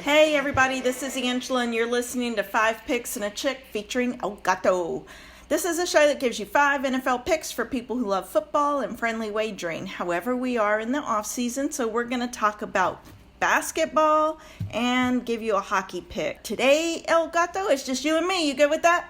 Hey everybody, this is Angela and you're listening to 5 Picks and a Chick featuring El Gato. This is a show that gives you 5 NFL picks for people who love football and friendly wagering. However, we are in the off season, so we're going to talk about basketball and give you a hockey pick. Today, El Gato, it's just you and me. You good with that?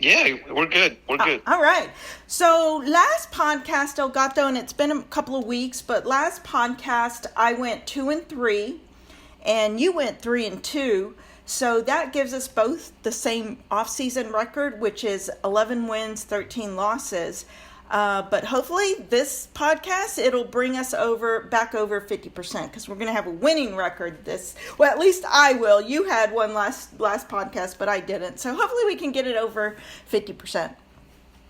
Yeah, we're good. We're good. All right. So last podcast, El Gato, and it's been a couple of weeks, but last podcast I went 2-3. And you went 3-2, so that gives us both the same off-season record, which is 11 wins, 13 losses. But hopefully this podcast, it'll bring us back over 50%, because we're going to have a winning record well, at least I will. You had one last podcast, but I didn't. So hopefully we can get it over 50%.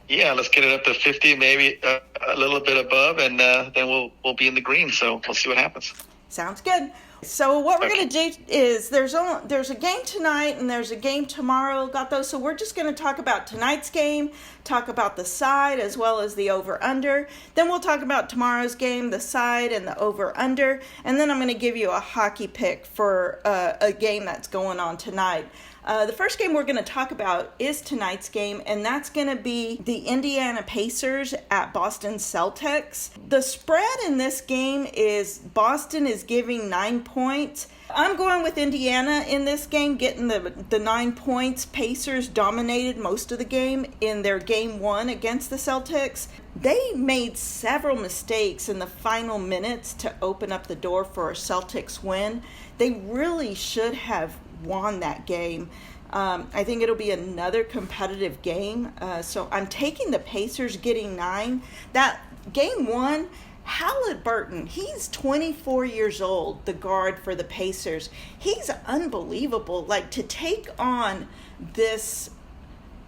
Yeah, let's get it up to 50, maybe a little bit above, and then we'll be in the green. So we'll see what happens. Sounds good. So what we're going to do is there's a game tonight and there's a game tomorrow, Gato. So we're just going to talk about tonight's game, talk about the side as well as the over-under. Then we'll talk about tomorrow's game, the side and the over-under. And then I'm going to give you a hockey pick for a game that's going on tonight. The first game we're going to talk about is tonight's game, and that's going to be the Indiana Pacers at Boston Celtics. The spread in this game is Boston is giving 9 points. I'm going with Indiana in this game, getting the 9 points. Pacers dominated most of the game in their game one against the Celtics. They made several mistakes in the final minutes to open up the door for a Celtics win. They really should have won that game. I think it'll be another competitive game. So I'm taking the Pacers getting 9. That game one, Halliburton, he's 24 years old, the guard for the Pacers. He's unbelievable. Like, to take on this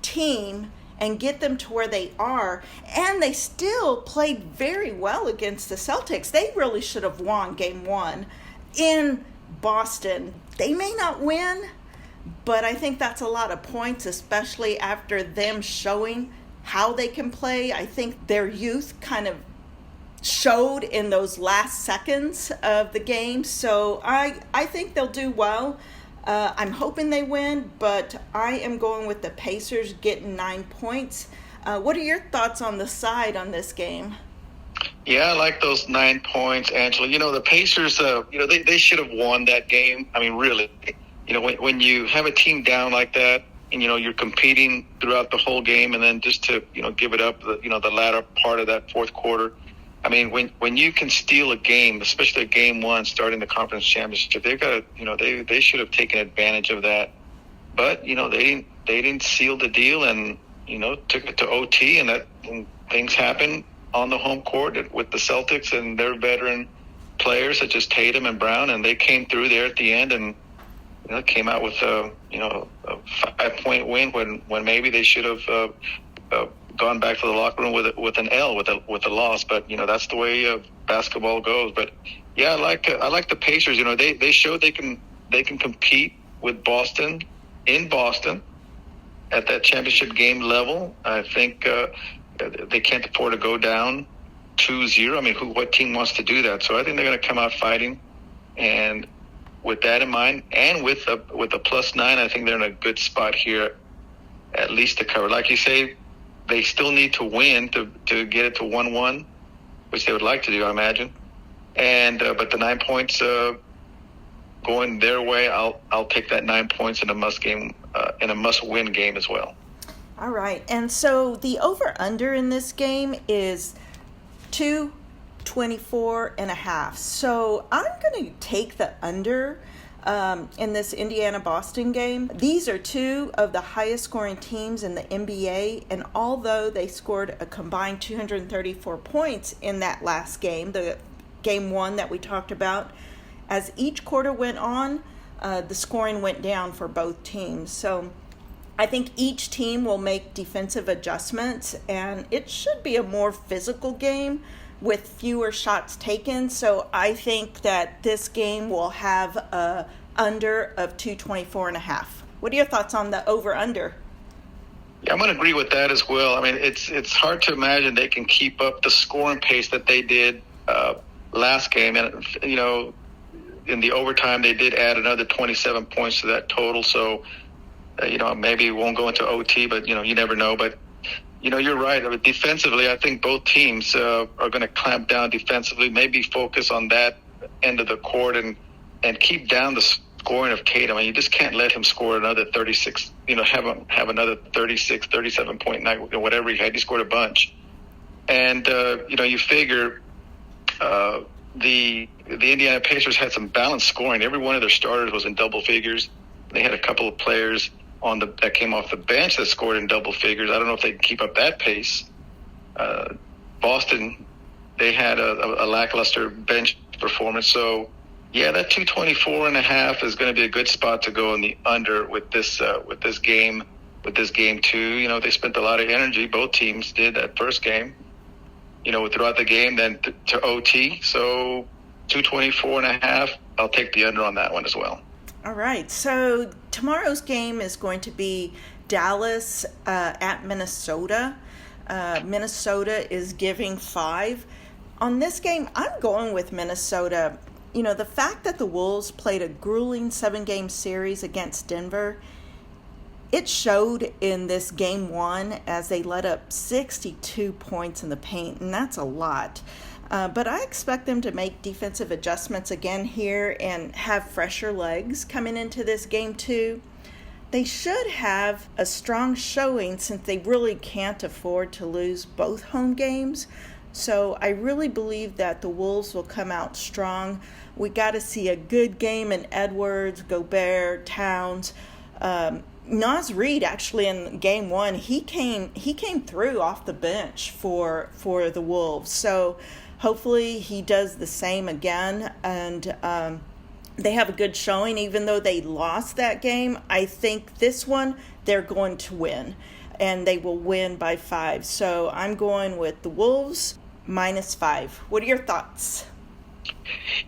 team and get them to where they are, and they still played very well against the Celtics. They really should have won game one in Boston. They may not win, but I think that's a lot of points, especially after them showing how they can play. I think their youth kind of showed in those last seconds of the game. So I think they'll do well. I'm hoping they win, but I am going with the Pacers getting 9 points. What are your thoughts on the side on this game? Yeah, I like those 9 points, Angela. The Pacers, they should have won that game. I mean, really, when you have a team down like that and, you're competing throughout the whole game and then just to, give it up, the latter part of that fourth quarter. I mean, when you can steal a game, especially a game one starting the conference championship, they've got to, they should have taken advantage of that. But, they didn't seal the deal and, took it to OT and things happened on the home court with the Celtics and their veteran players such as Tatum and Brown, and they came through there at the end and came out with a 5-point win when maybe they should have gone back to the locker room with an L with a loss. But that's the way basketball goes. But yeah, I like the Pacers. They showed they can compete with Boston in Boston at that championship game level. I think they can't afford to go down 2-0. I mean, what team wants to do that? So I think they're going to come out fighting. And with that in mind, and with a +9, I think they're in a good spot here, at least to cover. Like you say, they still need to win to get it to 1-1, which they would like to do, I imagine. And but the 9 points going their way, I'll take that 9 points in a must-win game as well. All right, and so the over-under in this game is 224.5. So I'm going to take the under in this Indiana-Boston game. These are two of the highest scoring teams in the NBA, and although they scored a combined 234 points in that last game, the game one that we talked about, as each quarter went on, the scoring went down for both teams. So I think each team will make defensive adjustments, and it should be a more physical game with fewer shots taken. So I think that this game will have a under of 224.5. What are your thoughts on the over-under? Yeah, I'm going to agree with that as well. I mean, it's hard to imagine they can keep up the scoring pace that they did last game. And, in the overtime, they did add another 27 points to that total. So, maybe it won't go into OT, but, you never know. But, you're right. I mean, defensively, I think both teams are going to clamp down defensively, maybe focus on that end of the court and keep down the scoring of Tatum. I mean, you just can't let him score another 36, have another 36, 37 point night, whatever he had. He scored a bunch. And, you figure the Indiana Pacers had some balanced scoring. Every one of their starters was in double figures. They had a couple of players that came off the bench that scored in double figures. I don't know if they can keep up that pace. Boston, they had a lackluster bench performance. So, yeah, that 224.5 is going to be a good spot to go in the under with this game too. They spent a lot of energy. Both teams did that first game. Throughout the game, then to OT. So 224.5. I'll take the under on that one as well. All right. So tomorrow's game is going to be Dallas at Minnesota. Minnesota is giving 5. On this game, I'm going with Minnesota. The fact that the Wolves played a grueling 7-game series against Denver, it showed in this game 1 as they let up 62 points in the paint, and that's a lot. But I expect them to make defensive adjustments again here and have fresher legs coming into this game 2. They should have a strong showing since they really can't afford to lose both home games. So I really believe that the Wolves will come out strong. We got to see a good game in Edwards, Gobert, Towns. Naz Reid actually in game 1 he came through off the bench for the Wolves, so hopefully he does the same again, and they have a good showing. Even though they lost that game, I think this one they're going to win, and they will win by 5. So I'm going with the Wolves -5. What are your thoughts?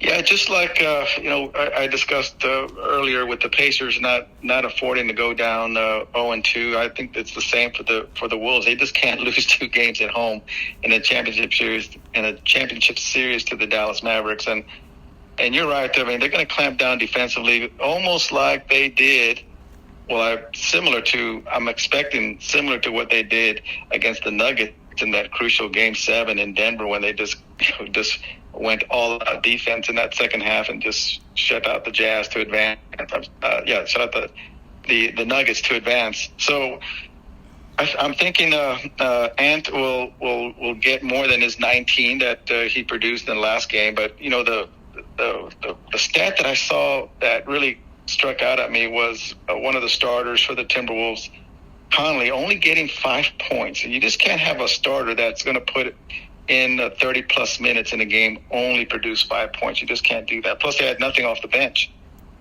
Yeah, just like I discussed earlier with the Pacers not affording to go down 0-2. I think it's the same for the Wolves. They just can't lose 2 games at home in a championship series to the Dallas Mavericks. And you're right. I mean, they're going to clamp down defensively, almost like they did. Well, I'm expecting similar to what they did against the Nuggets in that crucial Game 7 in Denver when they just went all out defense in that second half and just shut out the Jazz to advance. Shut out the Nuggets to advance. So I'm thinking Ant will get more than his 19 that he produced in the last game. But the stat that I saw that really struck out at me was one of the starters for the Timberwolves, Conley, only getting 5 points. And you just can't have a starter that's going to put in 30-plus minutes in a game only produce 5 points. You just can't do that. Plus, they had nothing off the bench.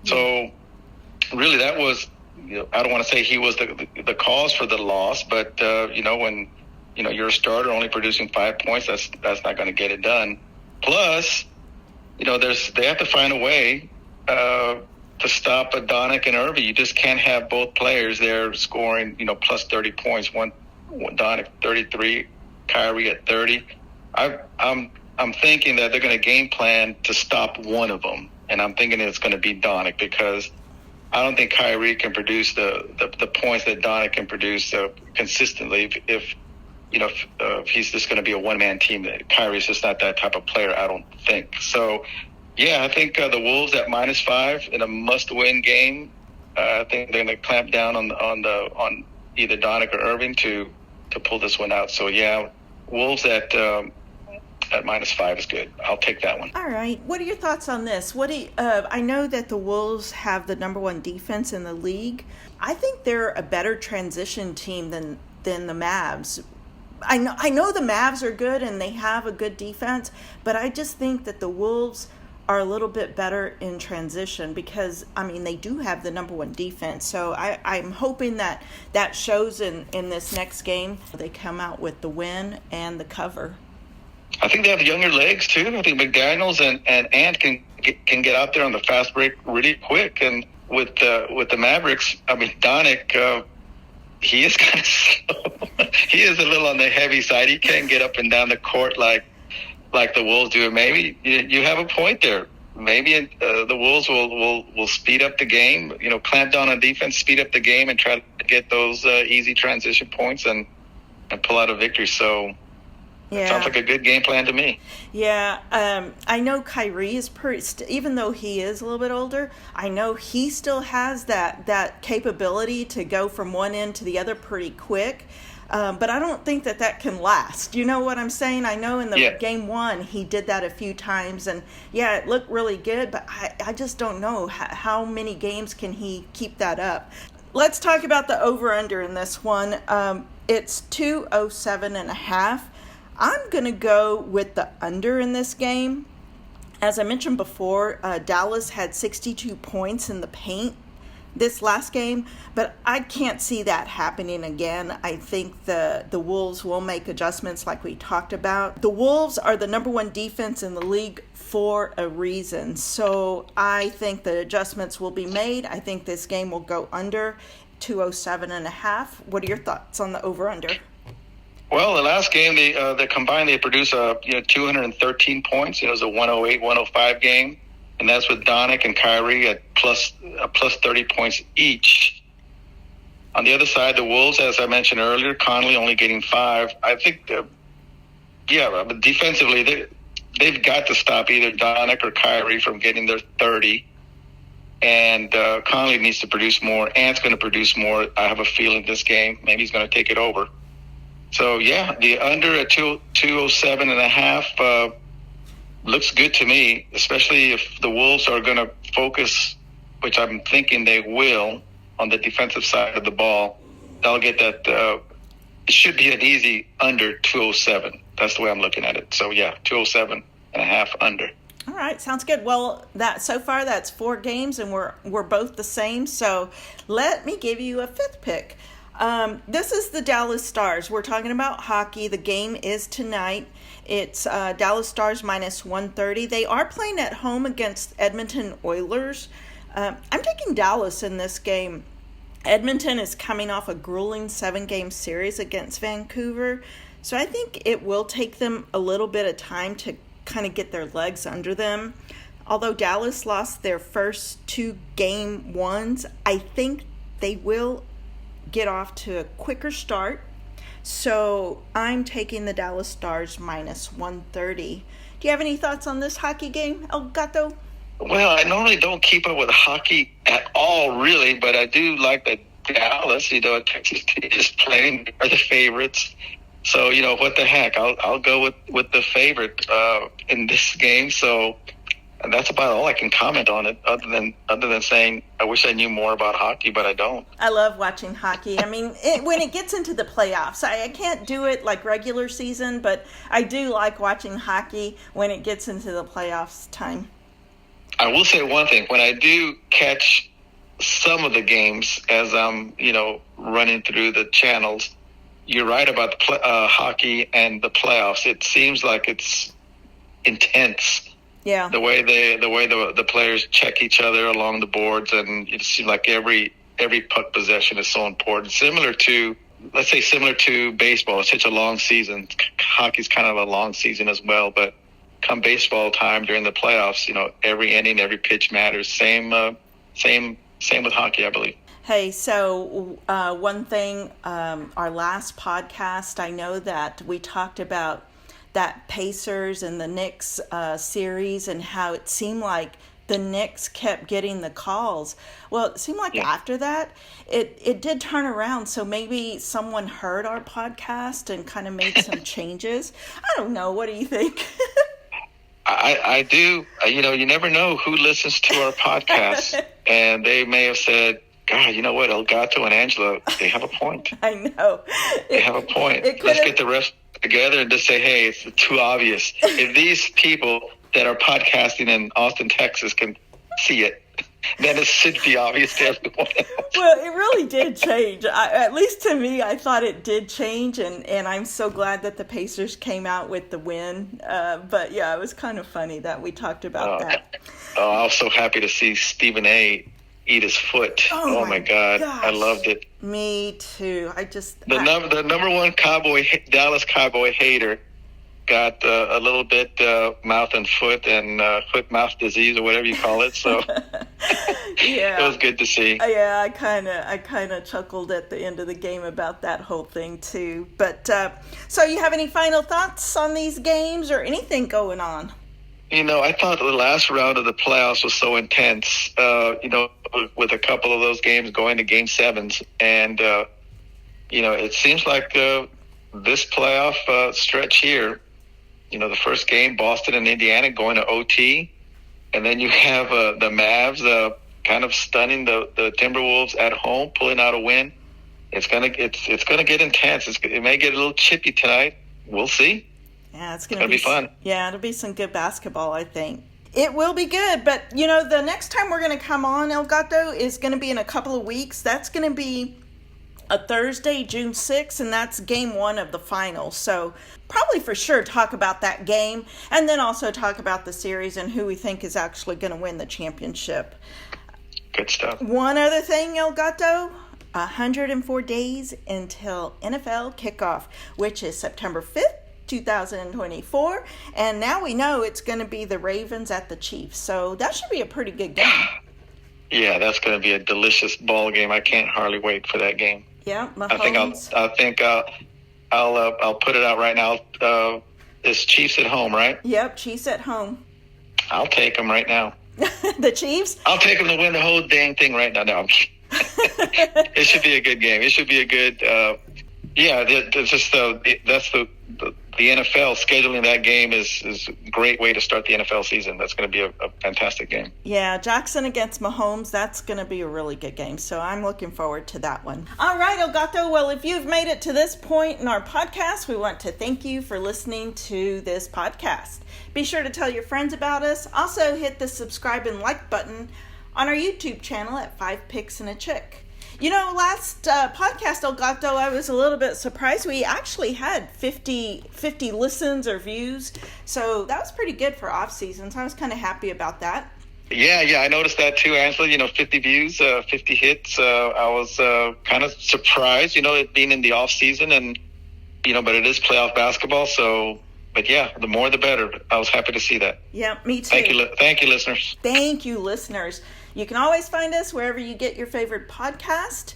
So, really, that was, I don't want to say he was the cause for the loss, but, when, you're a starter only producing 5 points, that's not going to get it done. Plus, they have to find a way to stop Doncic and Irving. You just can't have both players there scoring, plus 30 points. One Doncic 33, Kyrie at 30. I'm thinking that they're going to game plan to stop one of them, and I'm thinking it's going to be Doncic because I don't think Kyrie can produce the points that Doncic can produce consistently if he's just going to be a one-man team. Kyrie's just not that type of player, I don't think. So, yeah, I think the Wolves at -5 in a must-win game. I think they're going to clamp down on either Doncic or Irving to pull this one out. So, yeah, Wolves at -5 is good. I'll take that one. All right. What are your thoughts on this? I know that the Wolves have the number 1 defense in the league. I think they're a better transition team than the Mavs. I know the Mavs are good and they have a good defense, but I just think that the Wolves are a little bit better in transition because, they do have the number 1 defense. So I'm hoping that shows in this next game. They come out with the win and the cover. I think they have younger legs too. I think McDaniels and Ant can get out there on the fast break really quick. And with the Mavericks, Doncic, he is kind of slow. He is a little on the heavy side. He can't get up and down the court like the Wolves do. Maybe you have a point there, maybe the Wolves will speed up the game. Clamp down on defense, speed up the game, and try to get those easy transition points and pull out a victory. So. Yeah. Sounds like a good game plan to me. Yeah, I know Kyrie is even though he is a little bit older, I know he still has that capability to go from one end to the other pretty quick. But I don't think that can last. You know what I'm saying? I know in the game one, he did that a few times, and it looked really good, but I just don't know how many games can he keep that up. Let's talk about the over-under in this one. It's 207.5. I'm going to go with the under in this game. As I mentioned before, Dallas had 62 points in the paint this last game, but I can't see that happening again. I think the Wolves will make adjustments like we talked about. The Wolves are the number one defense in the league for a reason, so I think the adjustments will be made. I think this game will go under 207.5. What are your thoughts on the over-under? Well, the last game, they combined, they produced 213 points. It was a 108-105 game, and that's with Doncic and Kyrie at plus 30 points each. On the other side, the Wolves, as I mentioned earlier, Conley only getting 5. I think, but defensively, they've got to stop either Doncic or Kyrie from getting their 30. And Conley needs to produce more. Ant's going to produce more. I have a feeling this game, maybe he's going to take it over. So, the under at 207.5 looks good to me, especially if the Wolves are going to focus, which I'm thinking they will, on the defensive side of the ball. They'll get that. It should be an easy under 207. That's the way I'm looking at it. So, 207.5 under. All right, sounds good. Well, so far that's 4 games, and we're both the same. So let me give you a 5th pick. This is the Dallas Stars. We're talking about hockey. The game is tonight. It's Dallas Stars minus 130. They are playing at home against Edmonton Oilers. I'm taking Dallas in this game. Edmonton is coming off a grueling 7-game series against Vancouver. So I think it will take them a little bit of time to kind of get their legs under them. Although Dallas lost their first 2 game ones, I think they will get off to a quicker start. So I'm taking the Dallas Stars minus 130. Do you have any thoughts on this hockey game, El Gato? Well, I normally don't keep up with hockey at all, really, but I do like that Dallas, Texas is playing, are the favorites. So, what the heck? I'll go with the favorite in this game. So that's about all I can comment on it, other than saying I wish I knew more about hockey, but I don't. I love watching hockey. I mean, when it gets into the playoffs, I can't do it like regular season, but I do like watching hockey when it gets into the playoffs time. I will say one thing. When I do catch some of the games as I'm, running through the channels, you're right about the hockey and the playoffs. It seems like it's intense. Yeah. The way the players check each other along the boards, and it seems like every puck possession is so important. Similar to baseball. It's such a long season. Hockey's kind of a long season as well, but come baseball time during the playoffs, every inning, every pitch matters. Same with hockey, I believe. Hey, so one thing, our last podcast, I know that we talked about that Pacers and the Knicks series and how it seemed like the Knicks kept getting the calls. Well, it seemed like after that, it did turn around. So maybe someone heard our podcast and kind of made some changes. I don't know. What do you think? I do. You never know who listens to our podcast. And they may have said, God, you know what? Elgato and Angela, they have a point. I know. They have a point. Let's get the rest together and just say, hey, it's too obvious. If these people that are podcasting in Austin, Texas can see it, then it should be obvious to everyone else. Well, it really did change. At least to me, I thought it did change, and I'm so glad that the Pacers came out with the win. But, yeah, it was kind of funny that we talked about that. Oh, I was so happy to see Stephen A. eat his foot. Oh my God. Gosh. I loved it. Me too. The number one Dallas Cowboy hater got a little bit mouth and foot-mouth disease or whatever you call it. So Yeah. it was good to see. Yeah, I kind of chuckled at the end of the game about that whole thing too. But so you have any final thoughts on these games or anything going on? I thought the last round of the playoffs was so intense, with a couple of those games going to game sevens. And, it seems like this playoff stretch here, the first game, Boston and Indiana going to OT. And then you have the Mavs kind of stunning the Timberwolves at home, pulling out a win. It's gonna get intense. It may get a little chippy tonight. We'll see. Yeah, it's gonna be fun. Yeah, it'll be some good basketball, I think. It will be good, but the next time we're gonna come on, El Gato, is gonna be in a couple of weeks. That's gonna be a Thursday, June 6th, and that's game 1 of the finals. So probably for sure talk about that game, and then also talk about the series and who we think is actually going to win the championship. Good stuff. One other thing, El Gato, 104 days until NFL kickoff, which is September 5th, 2024, and now we know it's going to be the Ravens at the Chiefs, so that should be a pretty good game. Yeah, that's going to be a delicious ball game. I can't hardly wait for that game. Yeah, Mahomes. I think I'll put it out right now. It's Chiefs at home, right? Yep, Chiefs at home. I'll take them right now. The Chiefs? I'll take them to win the whole dang thing right now. No, it should be a good game. It should be a good. It's just that's the NFL scheduling that game is a great way to start the NFL season. That's going to be a fantastic game. Yeah, Jackson against Mahomes, that's going to be a really good game. So I'm looking forward to that one. All right, El Gato. Well, if you've made it to this point in our podcast, we want to thank you for listening to this podcast. Be sure to tell your friends about us. Also, hit the subscribe and like button on our YouTube channel at 5 Picks and a Chick. Last podcast, El Gato, I was a little bit surprised. We actually had 50 listens or views, so that was pretty good for off season, so I was kind of happy about that. Yeah, I noticed that too, Angela. 50 views, 50 hits. I was kind of surprised, it being in the off season, and but it is playoff basketball, so. But yeah, the more the better. I was happy to see that. Yeah, me too. Thank you, listeners. Thank you, listeners. You can always find us wherever you get your favorite podcast.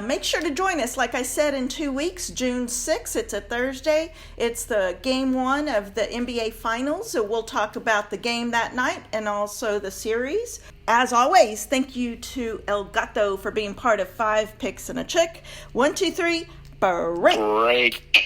Make sure to join us, like I said, in 2 weeks, June 6th. It's a Thursday. It's the game 1 of the NBA Finals. So we'll talk about the game that night and also the series. As always, thank you to El Gato for being part of 5 Picks and a Chick. 1, 2, 3, break.